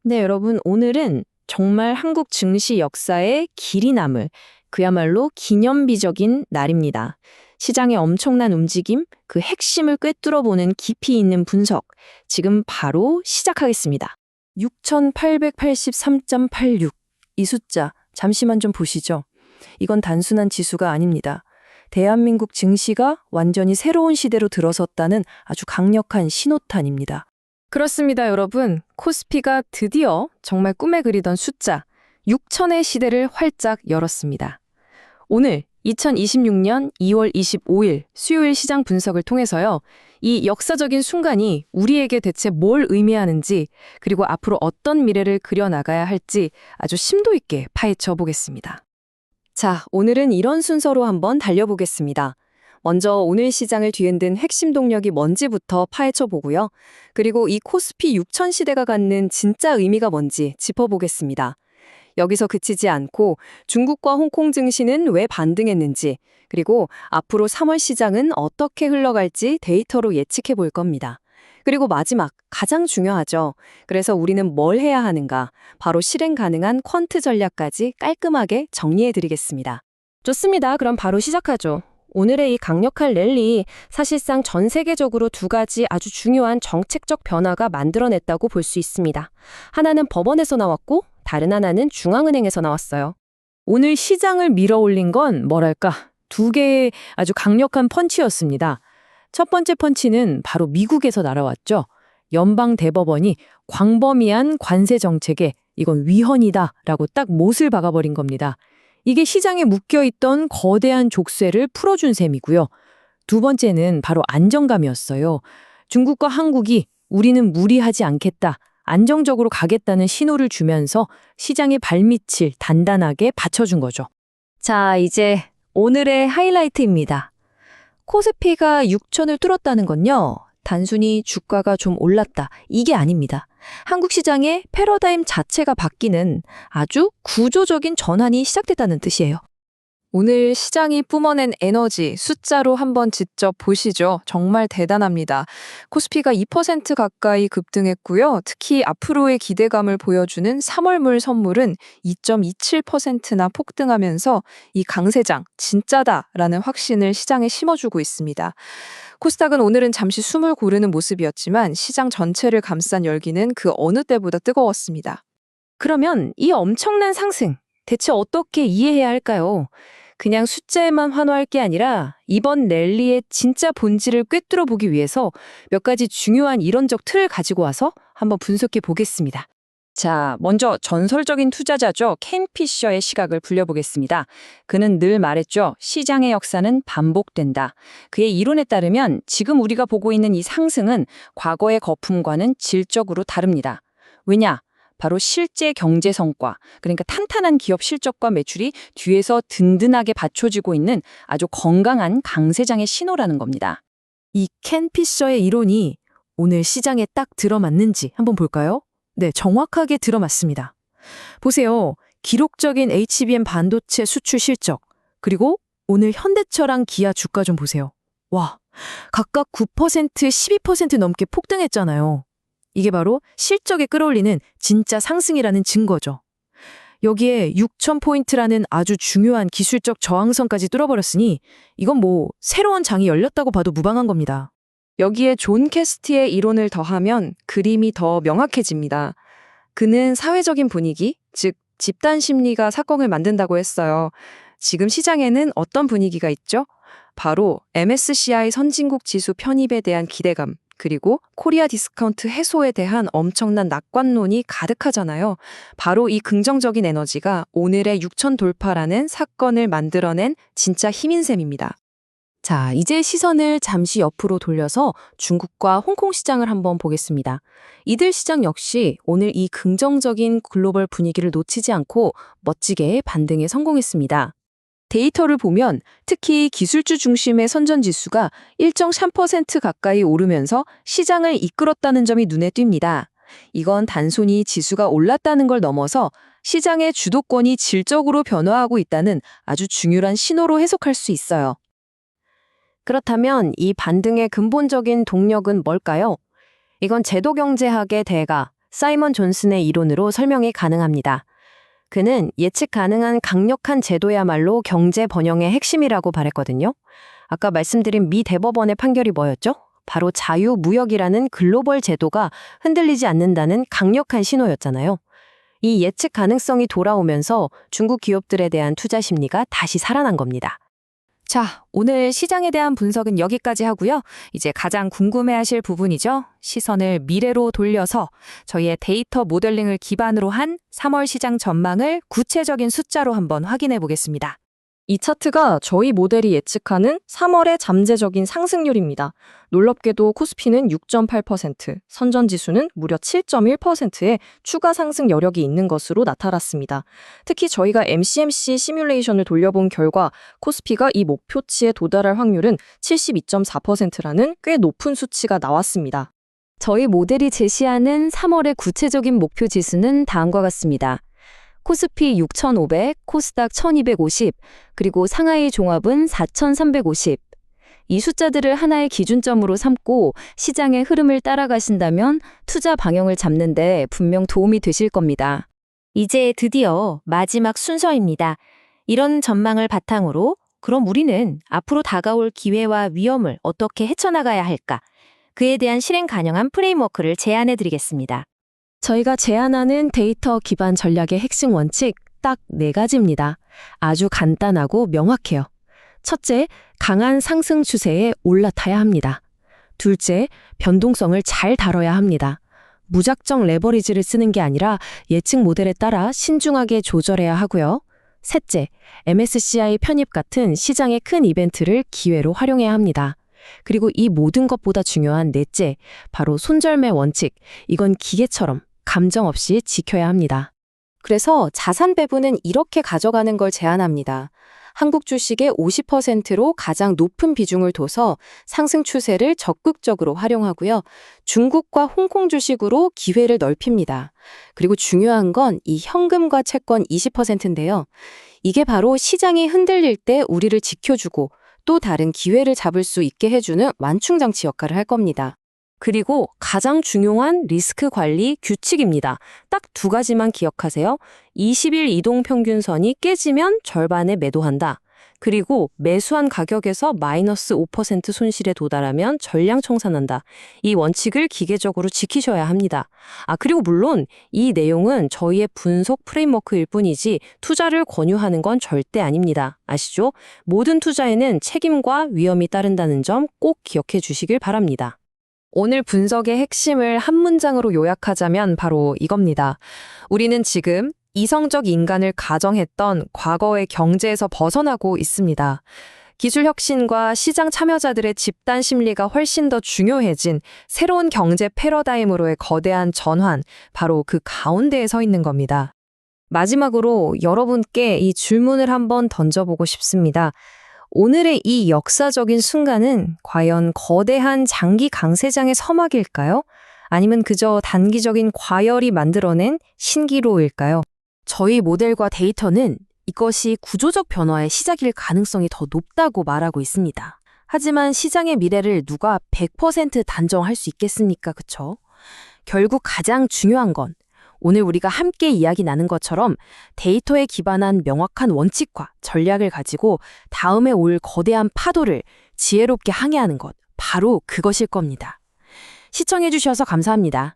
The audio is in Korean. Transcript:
네, 여러분, 오늘은 정말 한국 증시 역사의 길이 남을 그야말로 기념비적인 날입니다. 시장의 엄청난 움직임, 그 핵심을 꿰뚫어보는 깊이 있는 분석, 지금 바로 시작하겠습니다. 6883.86. 이 숫자, 잠시만 좀 보시죠. 이건 단순한 지수가 아닙니다. 대한민국 증시가 완전히 새로운 시대로 들어섰다는 아주 강력한 신호탄입니다. 그렇습니다, 여러분. 코스피가 드디어 정말 꿈에 그리던 숫자 6천의 시대를 활짝 열었습니다. 오늘 2026년 2월 25일 수요일 시장 분석을 통해서요. 이 역사적인 순간이 우리에게 대체 뭘 의미하는지, 그리고 앞으로 어떤 미래를 그려나가야 할지 아주 심도 있게 파헤쳐 보겠습니다. 자, 오늘은 이런 순서로 한번 달려보겠습니다. 먼저 오늘 시장을 뒤흔든 핵심 동력이 뭔지부터 파헤쳐 보고요. 그리고 이 코스피 6천 시대가 갖는 진짜 의미가 뭔지 짚어보겠습니다. 여기서 그치지 않고 중국과 홍콩 증시는 왜 반등했는지, 그리고 앞으로 3월 시장은 어떻게 흘러갈지 데이터로 예측해 볼 겁니다. 그리고 마지막, 가장 중요하죠. 그래서 우리는 뭘 해야 하는가, 바로 실행 가능한 퀀트 전략까지 깔끔하게 정리해 드리겠습니다. 좋습니다. 그럼 바로 시작하죠. 오늘의 이 강력한 랠리, 사실상 전 세계적으로 두 가지 아주 중요한 정책적 변화가 만들어냈다고 볼 수 있습니다. 하나는 법원에서 나왔고, 다른 하나는 중앙은행에서 나왔어요. 오늘 시장을 밀어올린 건 뭐랄까, 두 개의 아주 강력한 펀치였습니다. 첫 번째 펀치는 바로 미국에서 날아왔죠. 연방대법원이 광범위한 관세 정책에 이건 위헌이다라고 딱 못을 박아버린 겁니다. 이게 시장에 묶여있던 거대한 족쇄를 풀어준 셈이고요. 두 번째는 바로 안정감이었어요. 중국과 한국이 우리는 무리하지 않겠다, 안정적으로 가겠다는 신호를 주면서 시장의 발밑을 단단하게 받쳐준 거죠. 자, 이제 오늘의 하이라이트입니다. 코스피가 6천을 뚫었다는 건요, 단순히 주가가 좀 올랐다, 이게 아닙니다. 한국 시장의 패러다임 자체가 바뀌는 아주 구조적인 전환이 시작됐다는 뜻이에요. 오늘 시장이 뿜어낸 에너지 숫자로 한번 직접 보시죠. 정말 대단합니다. 코스피가 2% 가까이 급등했고요. 특히 앞으로의 기대감을 보여주는 3월물 선물은 2.27%나 폭등하면서 이 강세장 진짜다라는 확신을 시장에 심어주고 있습니다. 코스닥은 오늘은 잠시 숨을 고르는 모습이었지만 시장 전체를 감싼 열기는 그 어느 때보다 뜨거웠습니다. 그러면 이 엄청난 상승, 대체 어떻게 이해해야 할까요? 그냥 숫자에만 환호할 게 아니라 이번 랠리의 진짜 본질을 꿰뚫어 보기 위해서 몇 가지 중요한 이론적 틀을 가지고 와서 한번 분석해 보겠습니다. 자, 먼저 전설적인 투자자죠. 켄 피셔의 시각을 불려보겠습니다. 그는 늘 말했죠. 시장의 역사는 반복된다. 그의 이론에 따르면 지금 우리가 보고 있는 이 상승은 과거의 거품과는 질적으로 다릅니다. 왜냐? 바로 실제 경제 성과, 그러니까 탄탄한 기업 실적과 매출이 뒤에서 든든하게 받쳐지고 있는 아주 건강한 강세장의 신호라는 겁니다. 이 켄 피셔의 이론이 오늘 시장에 딱 들어맞는지 한번 볼까요? 네, 정확하게 들어맞습니다. 보세요. 기록적인 HBM 반도체 수출 실적, 그리고 오늘 현대차랑 기아 주가 좀 보세요. 와, 각각 9%, 12% 넘게 폭등했잖아요. 이게 바로 실적에 끌어올리는 진짜 상승이라는 증거죠. 여기에 6,000포인트라는 아주 중요한 기술적 저항선까지 뚫어버렸으니 이건 뭐 새로운 장이 열렸다고 봐도 무방한 겁니다. 여기에 존 캐스티의 이론을 더하면 그림이 더 명확해집니다. 그는 사회적인 분위기, 즉 집단 심리가 사건을 만든다고 했어요. 지금 시장에는 어떤 분위기가 있죠? 바로 MSCI 선진국 지수 편입에 대한 기대감, 그리고 코리아 디스카운트 해소에 대한 엄청난 낙관론이 가득하잖아요. 바로 이 긍정적인 에너지가 오늘의 6천 돌파라는 사건을 만들어낸 진짜 힘인 셈입니다. 자, 이제 시선을 잠시 옆으로 돌려서 중국과 홍콩 시장을 한번 보겠습니다. 이들 시장 역시 오늘 이 긍정적인 글로벌 분위기를 놓치지 않고 멋지게 반등에 성공했습니다. 데이터를 보면 특히 기술주 중심의 선전지수가 1.3% 가까이 오르면서 시장을 이끌었다는 점이 눈에 띕니다. 이건 단순히 지수가 올랐다는 걸 넘어서 시장의 주도권이 질적으로 변화하고 있다는 아주 중요한 신호로 해석할 수 있어요. 그렇다면 이 반등의 근본적인 동력은 뭘까요? 이건 제도경제학의 대가, 사이먼 존슨의 이론으로 설명이 가능합니다. 그는 예측 가능한 강력한 제도야말로 경제 번영의 핵심이라고 말했거든요. 아까 말씀드린 미 대법원의 판결이 뭐였죠? 바로 자유무역이라는 글로벌 제도가 흔들리지 않는다는 강력한 신호였잖아요. 이 예측 가능성이 돌아오면서 중국 기업들에 대한 투자 심리가 다시 살아난 겁니다. 자, 오늘 시장에 대한 분석은 여기까지 하고요. 이제 가장 궁금해하실 부분이죠. 시선을 미래로 돌려서 저희의 데이터 모델링을 기반으로 한 3월 시장 전망을 구체적인 숫자로 한번 확인해 보겠습니다. 이 차트가 저희 모델이 예측하는 3월의 잠재적인 상승률입니다. 놀랍게도 코스피는 6.8%, 선전지수는 무려 7.1%의 추가 상승 여력이 있는 것으로 나타났습니다. 특히 저희가 MCMC 시뮬레이션을 돌려본 결과 코스피가 이 목표치에 도달할 확률은 72.4%라는 꽤 높은 수치가 나왔습니다. 저희 모델이 제시하는 3월의 구체적인 목표 지수는 다음과 같습니다. 코스피 6,500, 코스닥 1,250, 그리고 상하이 종합은 4,350. 이 숫자들을 하나의 기준점으로 삼고 시장의 흐름을 따라가신다면 투자 방향을 잡는 데 분명 도움이 되실 겁니다. 이제 드디어 마지막 순서입니다. 이런 전망을 바탕으로 그럼 우리는 앞으로 다가올 기회와 위험을 어떻게 헤쳐나가야 할까? 그에 대한 실행 가능한 프레임워크를 제안해 드리겠습니다. 저희가 제안하는 데이터 기반 전략의 핵심 원칙 딱 4가지입니다. 아주 간단하고 명확해요. 첫째, 강한 상승 추세에 올라타야 합니다. 둘째, 변동성을 잘 다뤄야 합니다. 무작정 레버리지를 쓰는 게 아니라 예측 모델에 따라 신중하게 조절해야 하고요. 셋째, MSCI 편입 같은 시장의 큰 이벤트를 기회로 활용해야 합니다. 그리고 이 모든 것보다 중요한 넷째, 바로 손절매 원칙. 이건 기계처럼 감정 없이 지켜야 합니다. 그래서 자산 배분은 이렇게 가져가는 걸 제안합니다. 한국 주식의 50%로 가장 높은 비중을 둬서 상승 추세를 적극적으로 활용하고요. 중국과 홍콩 주식으로 기회를 넓힙니다. 그리고 중요한 건 이 현금과 채권 20%인데요. 이게 바로 시장이 흔들릴 때 우리를 지켜주고 또 다른 기회를 잡을 수 있게 해주는 완충장치 역할을 할 겁니다. 그리고 가장 중요한 리스크 관리 규칙입니다. 딱 2가지만 기억하세요. 20일 이동 평균선이 깨지면 절반에 매도한다. 그리고 매수한 가격에서 마이너스 5% 손실에 도달하면 전량 청산한다. 이 원칙을 기계적으로 지키셔야 합니다. 그리고 물론 이 내용은 저희의 분석 프레임워크일 뿐이지 투자를 권유하는 건 절대 아닙니다. 아시죠? 모든 투자에는 책임과 위험이 따른다는 점 꼭 기억해 주시길 바랍니다. 오늘 분석의 핵심을 한 문장으로 요약하자면 바로 이겁니다. 우리는 지금 이성적 인간을 가정했던 과거의 경제에서 벗어나고 있습니다. 기술 혁신과 시장 참여자들의 집단 심리가 훨씬 더 중요해진 새로운 경제 패러다임으로의 거대한 전환, 바로 그 가운데에 서 있는 겁니다. 마지막으로 여러분께 이 질문을 한번 던져보고 싶습니다. 오늘의 이 역사적인 순간은 과연 거대한 장기 강세장의 서막일까요? 아니면 그저 단기적인 과열이 만들어낸 신기로일까요? 저희 모델과 데이터는 이것이 구조적 변화의 시작일 가능성이 더 높다고 말하고 있습니다. 하지만 시장의 미래를 누가 100% 단정할 수 있겠습니까? 그쵸? 결국 가장 중요한 건 오늘 우리가 함께 이야기 나눈 것처럼 데이터에 기반한 명확한 원칙과 전략을 가지고 다음에 올 거대한 파도를 지혜롭게 항해하는 것, 바로 그것일 겁니다. 시청해주셔서 감사합니다.